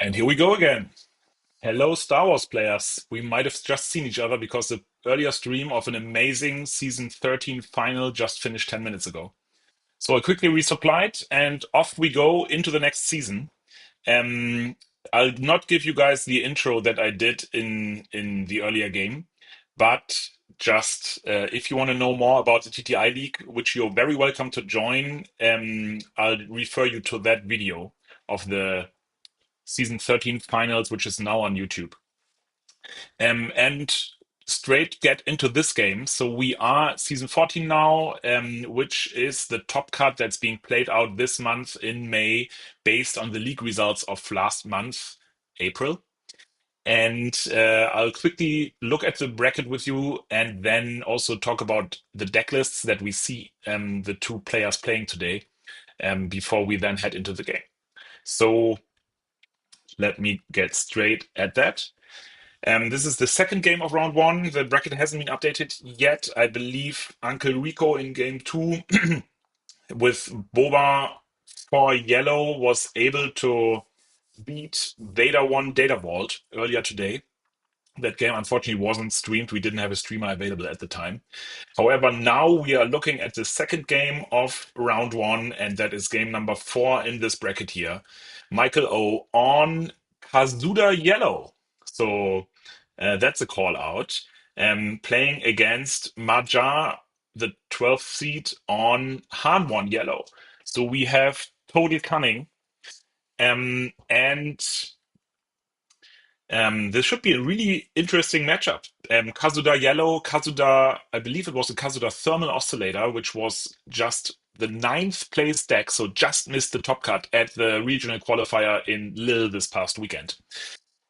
And here we go again. Hello, Star Wars players. We might have just seen each other because the earlier stream of an amazing Season 13 final just finished 10 minutes ago. So I quickly resupplied and off we go into the next season. Um, I'll not give you guys the intro that I did in the earlier game, but just if you want to know more about the TTI League, which you're very welcome to join, I'll refer you to that video of the Season 13 finals, which is now on YouTube. And straight get into this game. So we are Season 14 now, which is the top cut that's being played out this month in May, based on the league results of last month, April. And I'll quickly look at the bracket with you and then also talk about the deck lists that we see the two players playing today before we then head into the game. So let me get straight at that. This is the second game of round one. The bracket hasn't been updated yet. I believe Uncle Rico in game two with Boba for yellow was able to beat Data One Data Vault earlier today. That game unfortunately wasn't streamed. We didn't have a streamer available at the time. However, now we are looking at the second game of round one, and that is game number 4 in this bracket here. MichaelO on Kazuda Yellow. So that's a call out. Playing against Majar, the 12th seed on Han 1 Yellow. So we have Total Cunning. And this should be a really interesting matchup. Kazuda Yellow, Kazuda, I believe it was a Kazuda Thermal Oscillator, which was just the ninth place deck, so just missed the top cut at the regional qualifier in Lille this past weekend.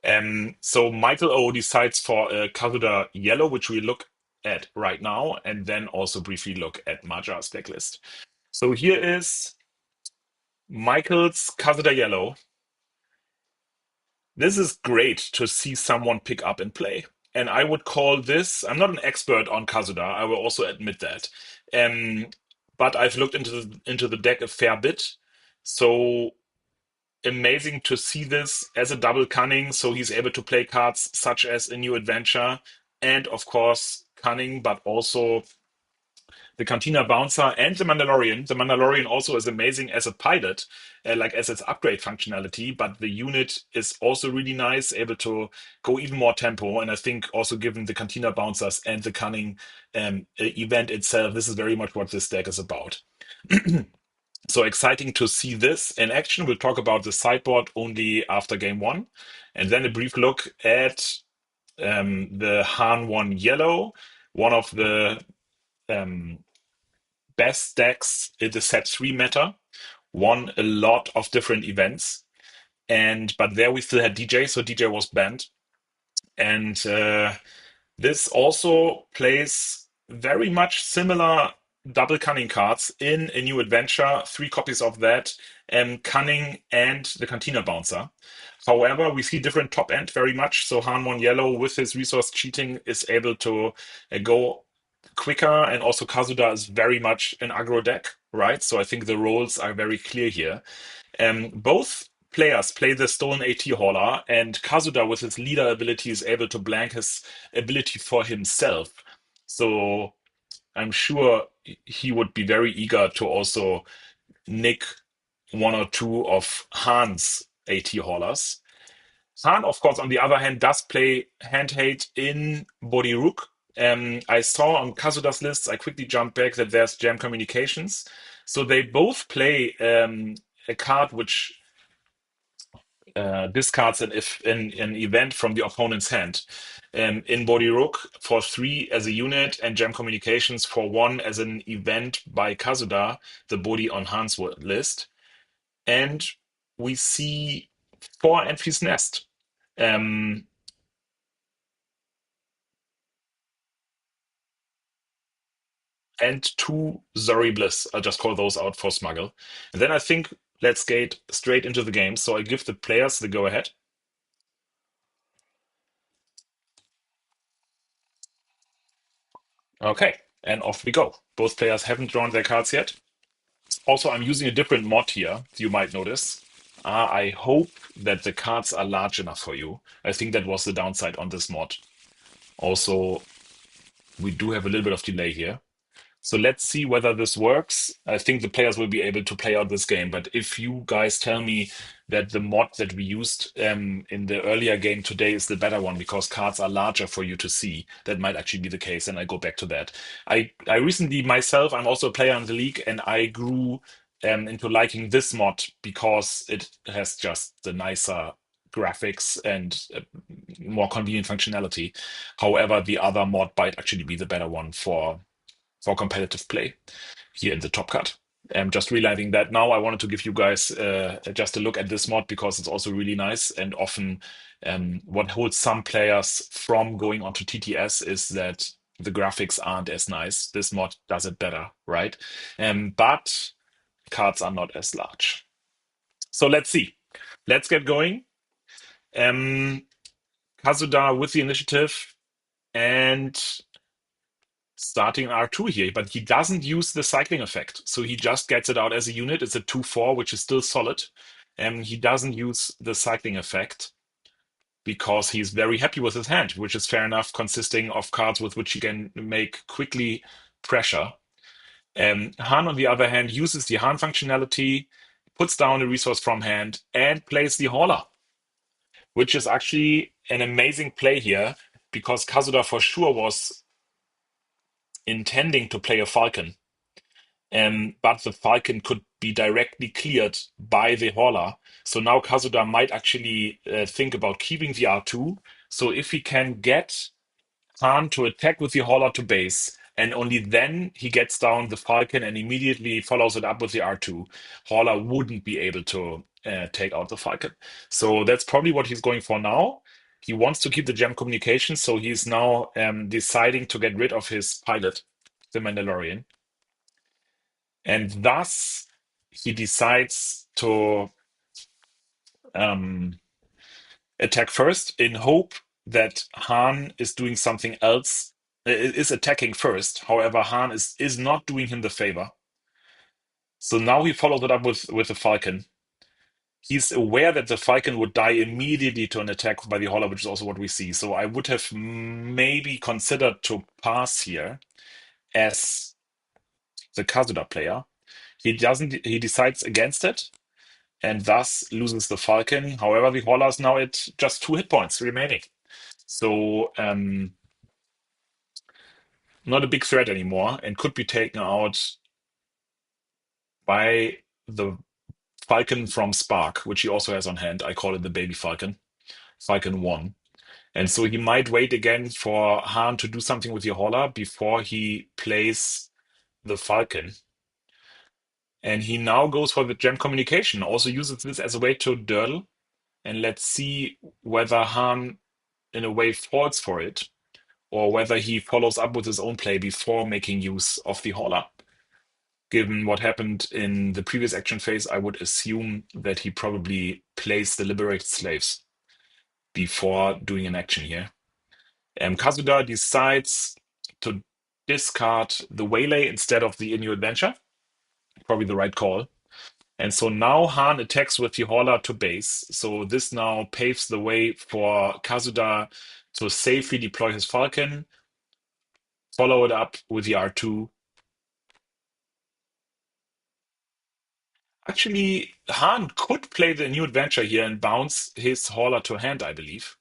So MichaelO decides for Kazuda Yellow, which we look at right now, and then also briefly look at Majar's decklist. So here is Michael's Kazuda Yellow. This is great to see someone pick up and play. And I would call this, I'm not an expert on Kazuda, I will also admit that. Um, but I've looked into the deck a fair bit. So amazing to see this as a double cunning. So he's able to play cards such as a new adventure and of course cunning, but also the Cantina Bouncer and the Mandalorian. The Mandalorian also is amazing as a pilot, like as its upgrade functionality, but the unit is also really nice, able to go even more tempo. And I think also given the Cantina Bouncers and the Cunning event itself, this is very much what this deck is about. So exciting to see this in action. We'll talk about the sideboard only after game one. And then a brief look at the Han 1 Yellow, one of the um, best decks in the set 3 meta, won a lot of different events. And but there we still had DJ, so DJ was banned. And this also plays very much similar double cunning cards in a new adventure, 3 copies of that, cunning and the Cantina Bouncer. However, we see different top end very much. So Hanmon Yellow with his resource cheating is able to go quicker, and also Kazuda is very much an aggro deck, right? So I think the roles are very clear here. Both players play the Stolen AT Hauler, and Kazuda, with his leader ability, is able to blank his ability for himself. So I'm sure he would be very eager to also nick one or two of Han's AT Haulers. Han, of course, on the other hand, does play hand hate in Body Rook. I saw on Kazuda's lists, I quickly jumped back, that there's Jam Communications. So they both play a card which discards an event from the opponent's hand. In Body Rook for 3 as a unit, and Jam Communications for 1 as an event by Kazuda, the body on Han's list. And we see 4 Enfys Nest. Um, and 2 Zori Bliss. I'll just call those out for Smuggle. And then I think let's get straight into the game. So I give the players the go ahead. Okay, and off we go. Both players haven't drawn their cards yet. Also, I'm using a different mod here, you might notice. I hope that the cards are large enough for you. I think that was the downside on this mod. Also, we do have a little bit of delay here. So let's see whether this works. I think the players will be able to play out this game. But if you guys tell me that the mod that we used in the earlier game today is the better one because cards are larger for you to see, that might actually be the case. And I go back to that. I recently myself, I'm also a player in the league, and I grew into liking this mod because it has just the nicer graphics and more convenient functionality. However, the other mod might actually be the better one for competitive play here in the top cut. I'm just realizing that now. I wanted to give you guys just a look at this mod because it's also really nice. And often, what holds some players from going onto TTS is that the graphics aren't as nice. This mod does it better, right? But cards are not as large. So let's see. Let's get going. Um, Kazuda with the initiative and starting R2 here, but he doesn't use the cycling effect. So he just gets it out as a unit. It's a 2/4, which is still solid. And he doesn't use the cycling effect because he's very happy with his hand, which is fair enough, consisting of cards with which he can make quickly pressure. Han, on the other hand, uses the Han functionality, puts down a resource from hand, and plays the Hauler, which is actually an amazing play here because Kazuda for sure was intending to play a Falcon. But the Falcon could be directly cleared by the Hauler. So now Kazuda might actually think about keeping the R2. So if he can get Han to attack with the Hauler to base, and only then he gets down the Falcon and immediately follows it up with the R2, Hauler wouldn't be able to take out the Falcon. So that's probably what he's going for now. He wants to keep the gem communication, so he's now deciding to get rid of his pilot, the Mandalorian. And thus, he decides to um, attack first in hope that Han is doing something else, is attacking first. However, Han is not doing him the favor. So now he follows it up with the Falcon. He's aware that the Falcon would die immediately to an attack by the Hauler, which is also what we see. So I would have maybe considered to pass here as the Kazuda player. He doesn't. He decides against it and thus loses the Falcon. However, the Hauler is now at just 2 hit points remaining. So not a big threat anymore and could be taken out by the Falcon from Spark, which he also has on hand. I call it the baby Falcon, Falcon 1. And so he might wait again for Han to do something with the Hauler before he plays the Falcon. And he now goes for the gem communication, also uses this as a way to durdle. And let's see whether Han, in a way, falls for it, or whether he follows up with his own play before making use of the Hauler. Given what happened in the previous action phase, I would assume that he probably plays the liberated slaves before doing an action here. Kazuda decides to discard the Waylay instead of the In New Adventure. Probably the right call. And so now Han attacks with the Hauler to base. So this now paves the way for Kazuda to safely deploy his Falcon, follow it up with the R2. Actually, Han could play the new adventure here and bounce his Hauler to hand, I believe.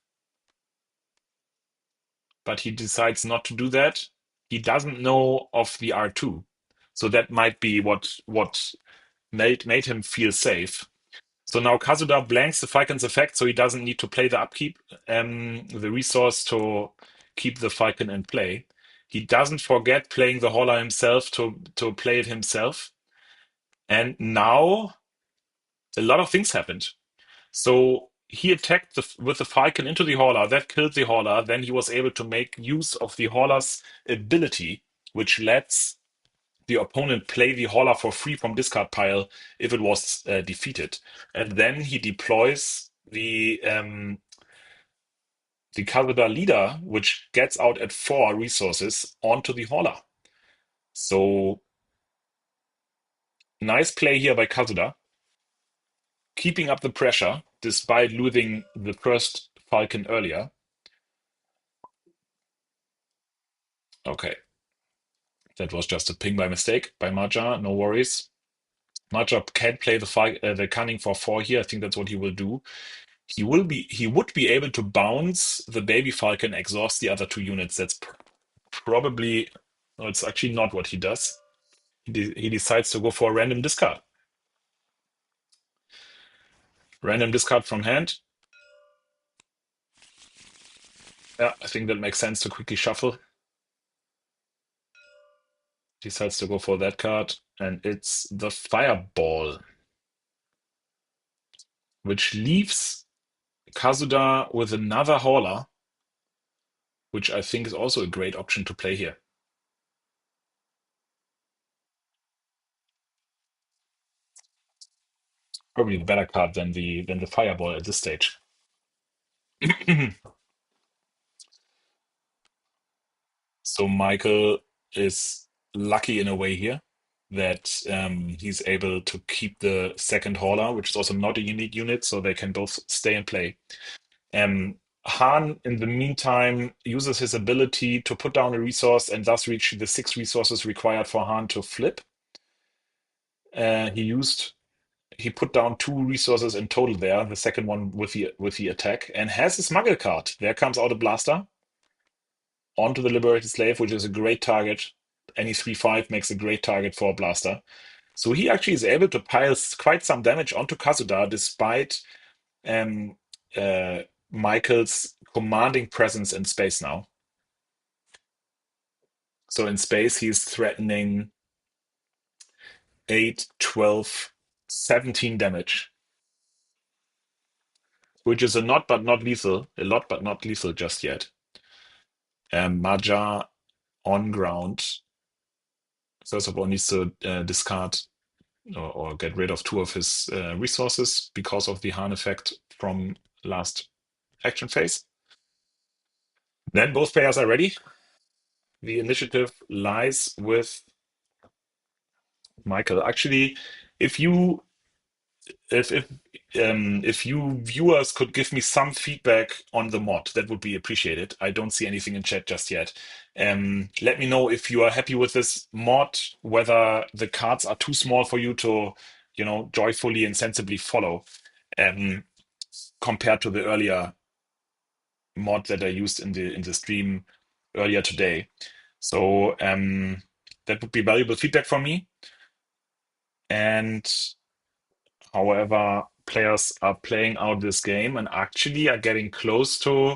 But he decides not to do that. He doesn't know of the R2. So that might be what made him feel safe. So now Kazuda blanks the Falcon's effect, so he doesn't need to play the upkeep, the resource to keep the Falcon in play. He doesn't forget playing the Hauler himself to play it himself. And now a lot of things happened. So he attacked with the Falcon into the Hauler. That killed the Hauler. Then he was able to make use of the Hauler's ability, which lets the opponent play the Hauler for free from discard pile if it was defeated. And then he deploys the Kazuda leader, which gets out at 4 resources onto the Hauler. So nice play here by Kazuda. keeping up the pressure despite losing the first Falcon earlier. Okay, that was just a ping by mistake by Majar. No worries. Majar can play the cunning for 4 here. I think that's what he will do. He would be able to bounce the baby Falcon, exhaust the other 2 units. That's probably, no, it's actually not what he does. He decides to go for a random discard. Random discard from hand. Yeah, I think that makes sense to quickly shuffle. Decides to go for that card, and it's the Fireball, which leaves Kazuda with another hauler, which I think is also a great option to play here. Probably the better card than the Fireball at this stage. So Michael is lucky in a way here that he's able to keep the second hauler, which is also not a unique unit, so they can both stay and play. Han, in the meantime, uses his ability to put down a resource and thus reach the 6 resources required for Han to flip. He put down 2 resources in total there, the second one with the attack, and has a smuggle card. There comes out a blaster onto the liberated slave, which is a great target. Any 3/5 makes a great target for a blaster. So he actually is able to pile quite some damage onto Kazuda despite um, uh, Michael's commanding presence in space now. So in space, he's threatening 8, 12, 17 damage, which is a lot but not lethal. A lot but not lethal just yet. Majar on ground. First of all, needs to discard or get rid of 2 of his resources because of the Han effect from last action phase. Then both players are ready. The initiative lies with Michael. Actually, if you if you viewers could give me some feedback on the mod, that would be appreciated. I don't see anything in chat just yet. Let me know if you are happy with this mod, whether the cards are too small for you to, joyfully and sensibly follow, um, compared to the earlier mod that I used in the stream earlier today. So that would be valuable feedback from me. And however, players are playing out this game and actually are getting close to.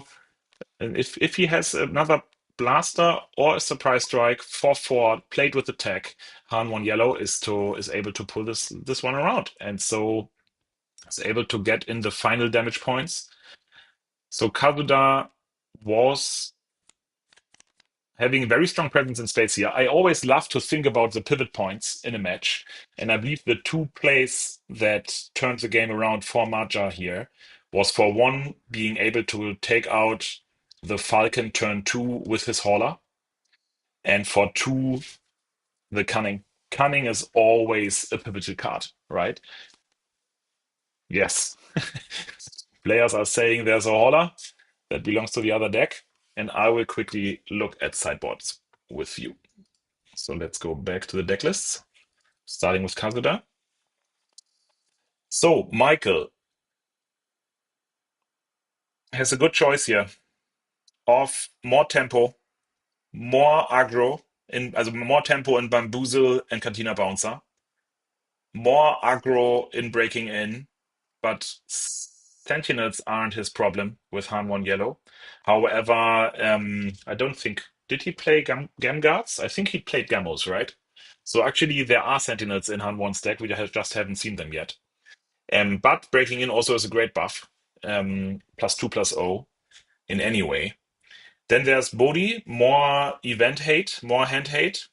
And if he has another blaster or a surprise strike 4/4 played with attack, Han one yellow is able to pull this one around, and so is able to get in the final damage points. So Kazuda was having a very strong presence in space here. I always love to think about the pivot points in a match, and I believe the 2 plays that turned the game around for Maja here was, for one, being able to take out the Falcon turn 2 with his hauler, and for 2, the cunning. Cunning is always a pivotal card, right? Yes. Players are saying there's a hauler that belongs to the other deck, and I will quickly look at sideboards with you. So let's go back to the deck lists, starting with Kazuda. So Michael has a good choice here of more tempo, more aggro, also more tempo in Bamboozle and Cantina Bouncer, more aggro in Breaking In, but Sentinels aren't his problem with Han 1 yellow. However, I don't think, did he play Gam Guards? I think he played Gamos, right? So actually, there are Sentinels in Han 1's deck. We just haven't seen them yet. But Breaking In also is a great buff. +2/+0 in any way. Then there's Bodhi, more event hate, more hand hate,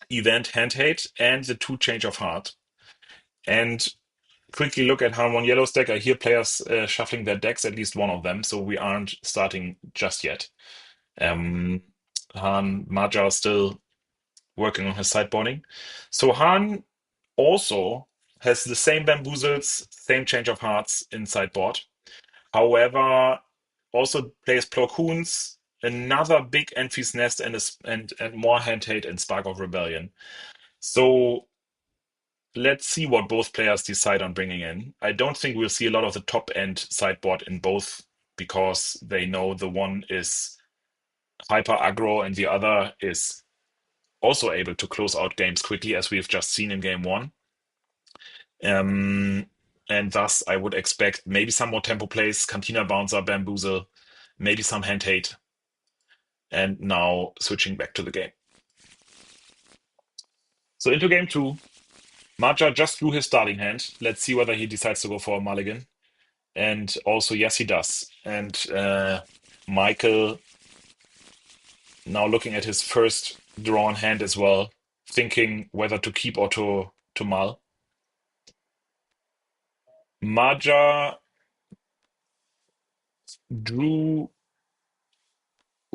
event hand hate, and the 2 change of heart. And quickly look at Han 1 Yellow's deck. I hear players shuffling their decks, at least one of them, so we aren't starting just yet. Han Majar still working on his sideboarding. So Han also has the same bamboozles, same change of hearts in sideboard. However, also plays Plorkoons, another big Enfys Nest, and more Hand Hate and Spark of Rebellion. So let's see what both players decide on bringing in. I don't think we'll see a lot of the top end sideboard in both because they know the one is hyper aggro and the other is also able to close out games quickly, as we've just seen in game one. Um, and thus, I would expect maybe some more tempo plays, Cantina Bouncer, Bamboozle, maybe some Hand Hate, and now switching back to the game. So into game two, Majar just drew his starting hand. Let's see whether he decides to go for a mulligan. And also, yes, he does. And Michael, now looking at his first drawn hand as well, thinking whether to keep or to mull. Maja drew.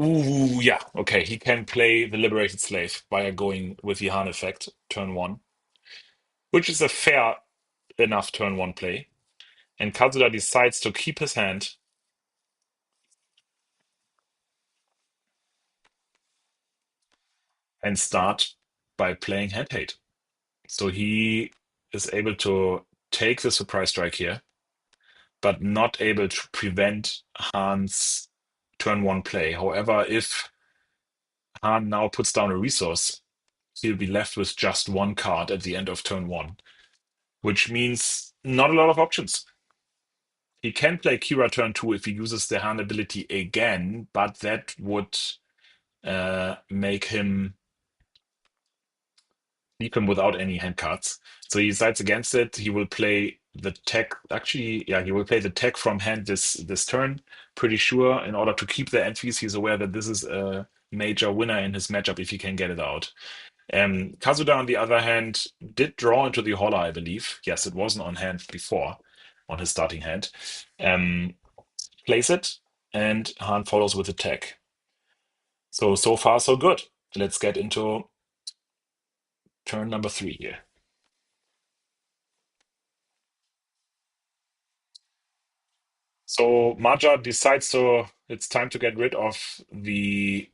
Ooh, yeah, okay. He can play the Liberated Slave by going with the Han effect, turn one, which is a fair enough turn one play. And Kazuda decides to keep his hand and start by playing Hand Hate. So he is able to take the surprise strike here, but not able to prevent Han's turn one play. However, if Han now puts down a resource, he'll be left with just one card at the end of turn one, which means not a lot of options. He can play Kira turn two if he uses the Han ability again, but that would make him leave him without any hand cards. So he decides against it. He will play the tech. Actually, yeah, he will play the tech from hand this turn. Pretty sure in order to keep the entries. He's aware that this is a major winner in his matchup if he can get it out. Kazuda, on the other hand, did draw into the Holler, I believe. Yes, it wasn't on hand before, on his starting hand. Um, Plays it, and Han follows with attack. So far, so good. Let's get into turn number three here. So Maja decides it's time to get rid of the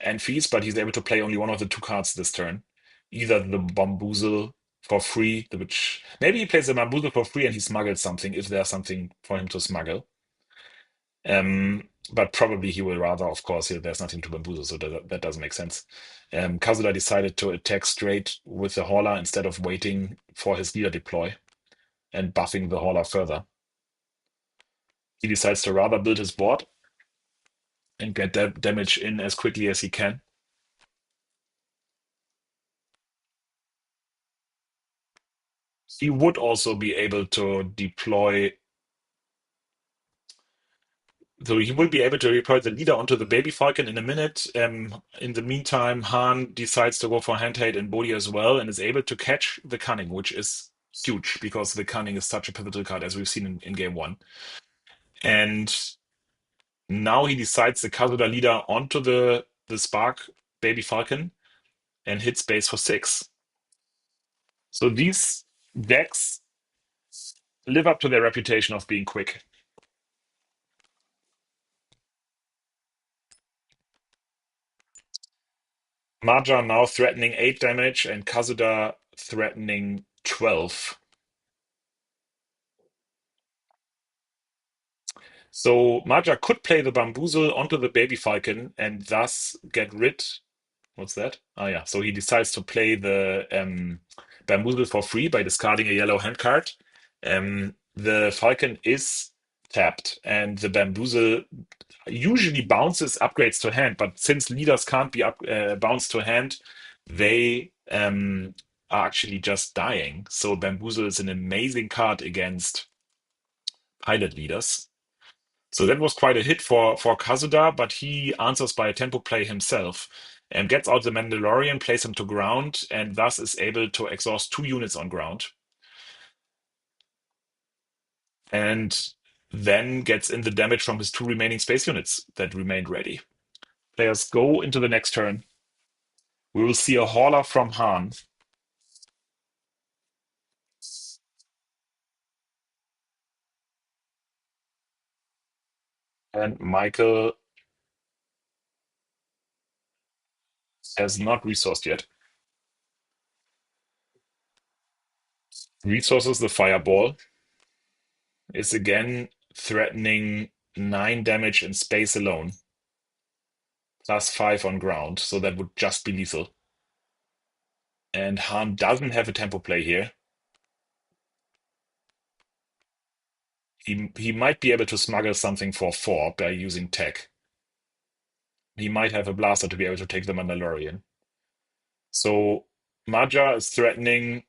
Enfys, but he's able to play only one of the two cards this turn. Either the Bamboozle for free, which maybe he plays the Bamboozle for free and he smuggles something if there's something for him to smuggle. But probably he will rather, of course, there's nothing to bamboozle, so that doesn't make sense. Kazuda decided to attack straight with the Hauler instead of waiting for his leader deploy and buffing the Hauler further. He decides to rather build his board and get damage in as quickly as he can. He would also be able to deploy. So he will be able to deploy the leader onto the baby falcon in a minute. In the meantime, Han decides to go for hand hate and Bodhi as well, and is able to catch the cunning, which is huge because the cunning is such a pivotal card as we've seen in game one. And now he decides the Kazuda leader onto the Spark baby falcon and hits base for 6. So these decks live up to their reputation of being quick. Maja now threatening 8 damage and Kazuda threatening 12. So Maja could play the Bamboozle onto the Baby Falcon and thus get rid. What's that? Ah, yeah. So he decides to play the Bamboozle for free by discarding a yellow hand card. The Falcon is tapped, and the Bamboozle usually bounces upgrades to hand, but since leaders can't be bounced to hand, they are actually just dying. So Bamboozle is an amazing card against pilot leaders. So that was quite a hit for Kazuda, but he answers by a tempo play himself and gets out the Mandalorian, plays him to ground, and thus is able to exhaust 2 units on ground. And then gets in the damage from his 2 remaining space units that remained ready. Players go into the next turn. We will see a Hauler from Han. And Michael has not resourced yet. Resources the fireball, is again threatening 9 damage in space alone, plus 5 on ground, so that would just be lethal. And Han doesn't have a tempo play here. He might be able to smuggle something for 4 by using tech. He might have a blaster to be able to take the Mandalorian. So Majar is threatening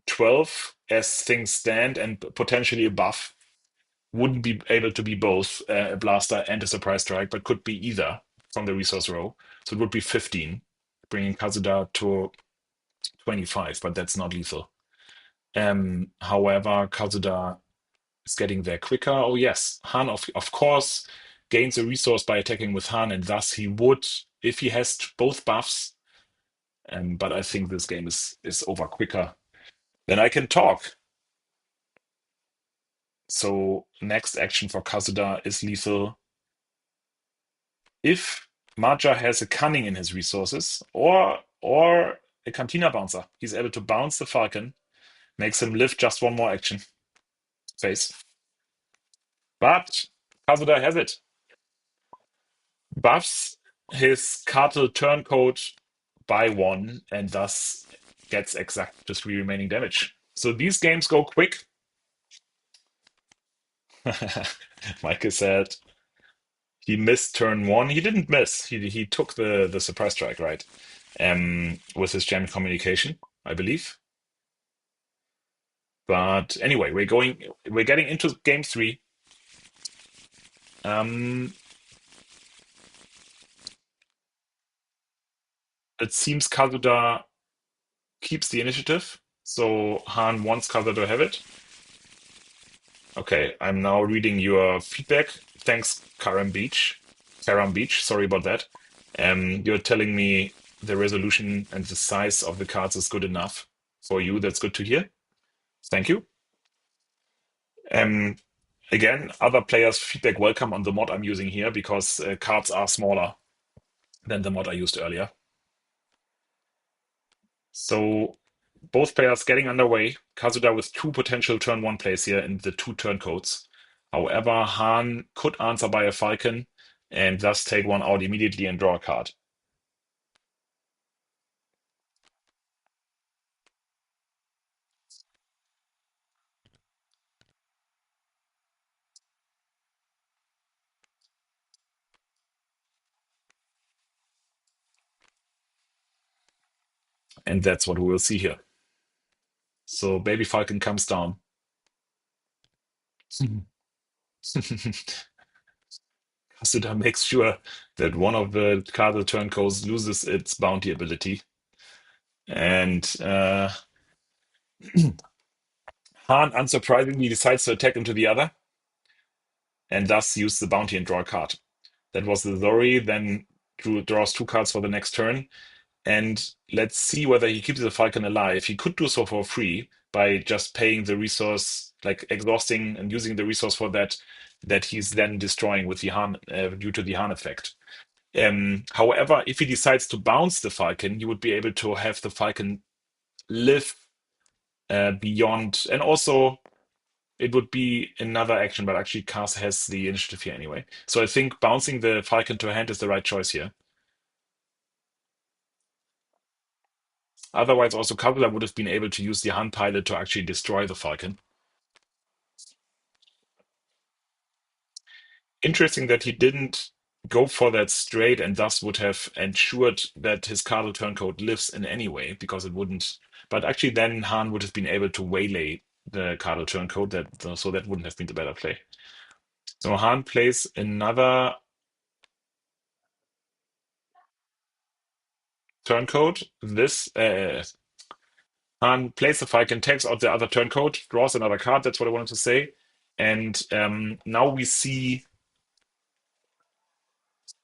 12 as things stand and potentially above. Wouldn't be able to be both a blaster and a surprise strike, but could be either from the resource row. So it would be 15, bringing Kazuda to 25, but that's not lethal. However, Kazuda is getting there quicker. Oh yes, Han of course gains a resource by attacking with Han, and thus he would if he has both buffs. But I think this game is over quicker than I can talk. So next action for Kazuda is lethal if Maja has a cunning in his resources or a Cantina bouncer. He's able to bounce the Falcon, makes him live just one more action phase. But Kazuda has it. Buffs his Cartel turncoat by 1 and thus gets exact the 3 remaining damage. So these games go quick. Michael said he missed turn 1. He didn't miss. He took the surprise strike, right? With his jammed communication, I believe. But anyway, we're getting into game 3. Um, it seems Kazuda keeps the initiative, so Han wants Kazuda to have it. Okay, I'm now reading your feedback. Thanks, Karam Beach. Karam Beach, sorry about that. You're telling me the resolution and the size of the cards is good enough for you. That's good to hear. Thank you. Um, Again, other players' feedback welcome on the mod I'm using here because cards are smaller than the mod I used earlier. So both players getting underway. Kazuda with 2 potential turn 1 plays here in the 2 turncoats. However, Han could answer by a Falcon and thus take one out immediately and draw a card. And that's what we will see here. So Baby Falcon comes down. Kazuda makes sure that one of the Kazuda turncoats loses its bounty ability. And Han unsurprisingly decides to attack into the other and thus use the bounty and draw a card. That was the Zori, then draws 2 cards for the next turn. And let's see whether he keeps the Falcon alive. He could do so for free by just paying the resource, like exhausting and using the resource for that he's then destroying with the Han due to the Han effect. However, if he decides to bounce the Falcon, he would be able to have the Falcon live beyond, and also it would be another action, but actually Kaz has the initiative here anyway. So I think bouncing the Falcon to hand is the right choice here. Otherwise, also Kabula would have been able to use the Han pilot to actually destroy the Falcon. Interesting that he didn't go for that straight and thus would have ensured that his Cardinal turncoat lives in any way, because it wouldn't. But actually, then Han would have been able to waylay the Cardinal turncoat, so that wouldn't have been the better play. So Han plays another turncoat. Han plays the Falcon, takes out the other turncoat, draws another card. That's what I wanted to say. And now we see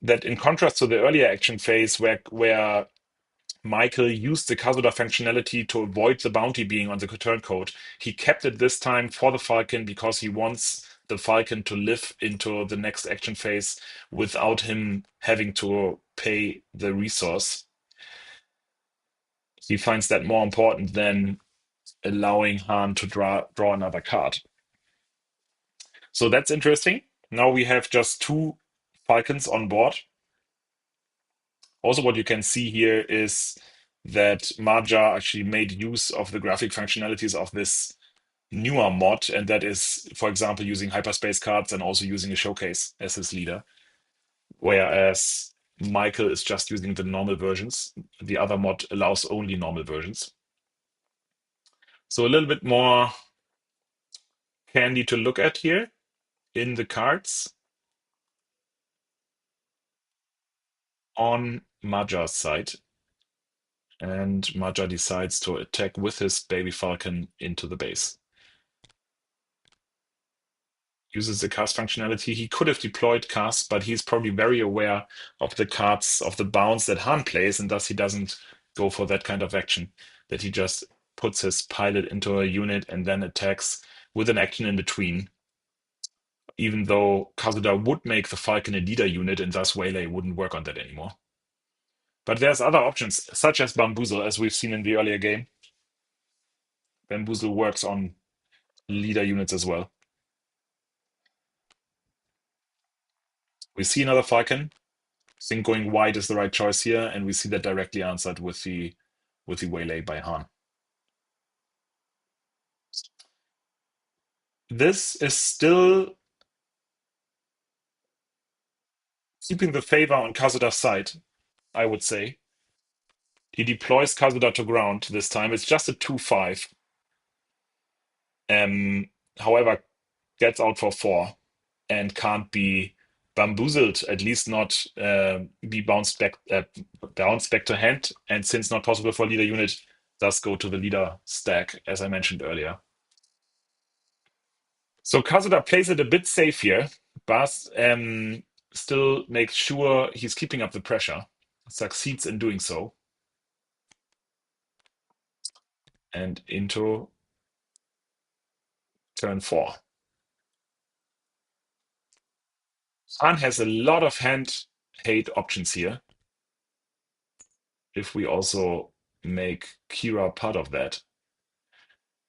that in contrast to the earlier action phase where Michael used the Kazuda functionality to avoid the bounty being on the turncoat, he kept it this time for the Falcon because he wants the Falcon to live into the next action phase without him having to pay the resource. He finds that more important than allowing Han to draw another card. So that's interesting. Now we have just two Falcons on board. Also, what you can see here is that Majar actually made use of the graphic functionalities of this newer mod, and that is, for example, using hyperspace cards and also using a showcase as his leader. Whereas Michael is just using the normal versions. The other mod allows only normal versions. So a little bit more candy to look at here in the cards on Majar's side. And Majar decides to attack with his baby falcon into the base. Uses the cast functionality. He could have deployed cast, but he's probably very aware of the cards, of the bounds that Han plays, and thus he doesn't go for that kind of action. That he just puts his pilot into a unit and then attacks with an action in between. Even though Kazuda would make the Falcon a leader unit, and thus Waylay wouldn't work on that anymore. But there's other options, such as Bamboozle, as we've seen in the earlier game. Bamboozle works on leader units as well. We see another Falcon. I think going wide is the right choice here, and we see that directly answered with the Waylay by Han. This is still keeping the favor on Kazuda's side, I would say. He deploys Kazuda to ground this time. It's just a 2/5. However, gets out for 4 and can't be bamboozled, at least not be bounced back to hand. And since not possible for leader unit, does go to the leader stack, as I mentioned earlier. So Kazuda plays it a bit safe here, but still makes sure he's keeping up the pressure. Succeeds in doing so. And into turn 4. Han has a lot of hand hate options here. If we also make Kira part of that.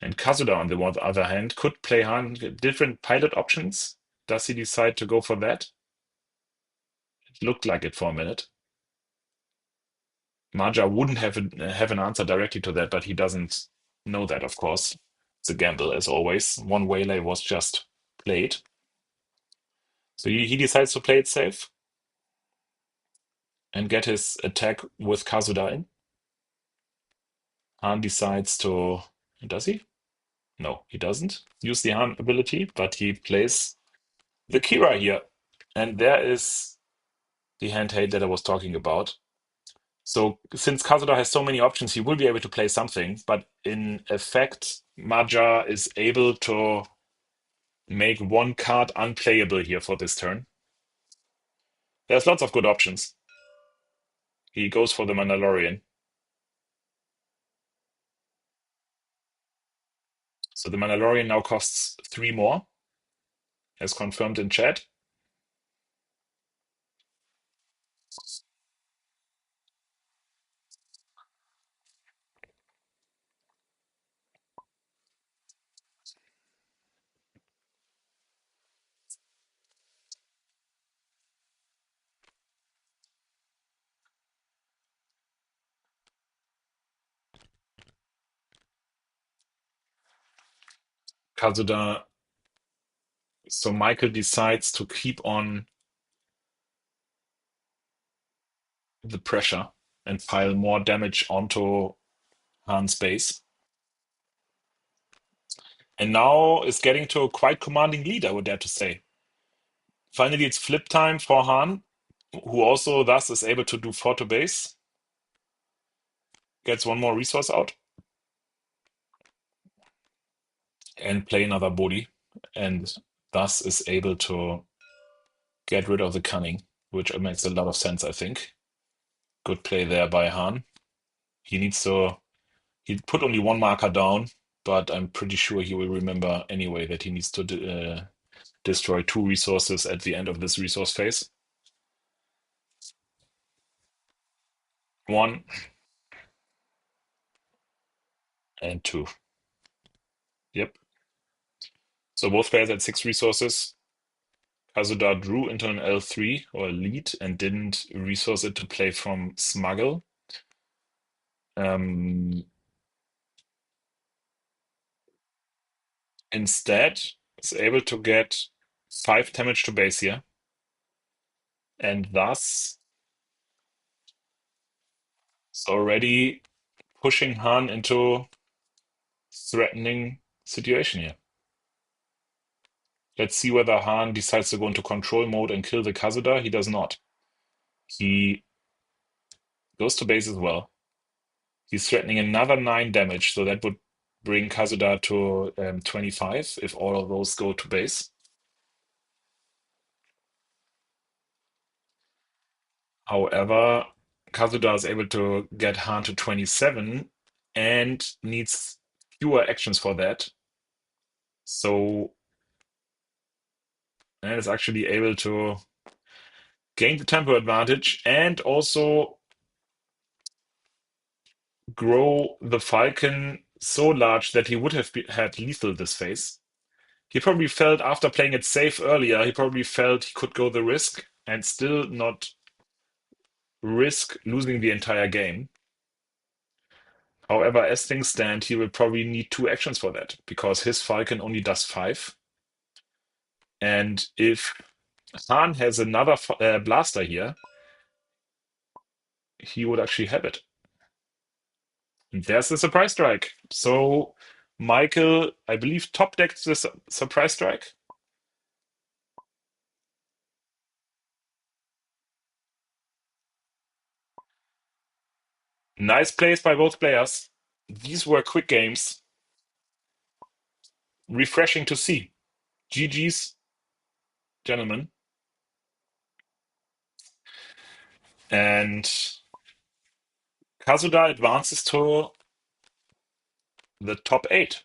And Kazuda, on the other hand, could play Han different pilot options. Does he decide to go for that? It looked like it for a minute. Maja wouldn't have an answer directly to that, but he doesn't know that, of course. It's a gamble, as always. One Waylay was just played. So he decides to play it safe and get his attack with Kazuda in. Han decides to... Does he? No, he doesn't use the Han ability, but he plays the Kira here. And there is the hand hate that I was talking about. So since Kazuda has so many options, he will be able to play something, but in effect, Maja is able to make one card unplayable here for this turn. There's lots of good options. He goes for the Mandalorian. So the Mandalorian now costs 3 more, as confirmed in chat. Kazuda. So Michael decides to keep on the pressure and pile more damage onto Han's base. And now is getting to a quite commanding lead, I would dare to say. Finally, it's flip time for Han, who also thus is able to do 4 to base. Gets one more resource out. And play another body. And thus is able to get rid of the cunning, which makes a lot of sense, I think. Good play there by Han. He put only 1 marker down, but I'm pretty sure he will remember anyway that he needs to destroy 2 resources at the end of this resource phase. 1 and 2. Yep. So both players had 6 resources. Kazuda drew into an L3 or lead and didn't resource it to play from Smuggle. Instead, is able to get 5 damage to base here, and thus is already pushing Han into threatening situation here. Let's see whether Han decides to go into control mode and kill the Kazuda. He does not. He goes to base as well. He's threatening another 9 damage, so that would bring Kazuda to 25 if all of those go to base. However, Kazuda is able to get Han to 27 and needs fewer actions for that. So, and is actually able to gain the tempo advantage and also grow the Falcon so large that he would have had lethal this phase. He probably felt after playing it safe earlier, he probably felt he could go the risk and still not risk losing the entire game. However, as things stand, he will probably need 2 actions for that because his Falcon only does 5. And if Han has another blaster here, he would actually have it. And there's the surprise strike. So Michael, I believe, top decked the surprise strike. Nice plays by both players. These were quick games. Refreshing to see. GG's, gentlemen. And Kazuda advances to the top 8.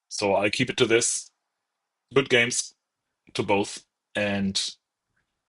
So I'll keep it to this. Good games to both. And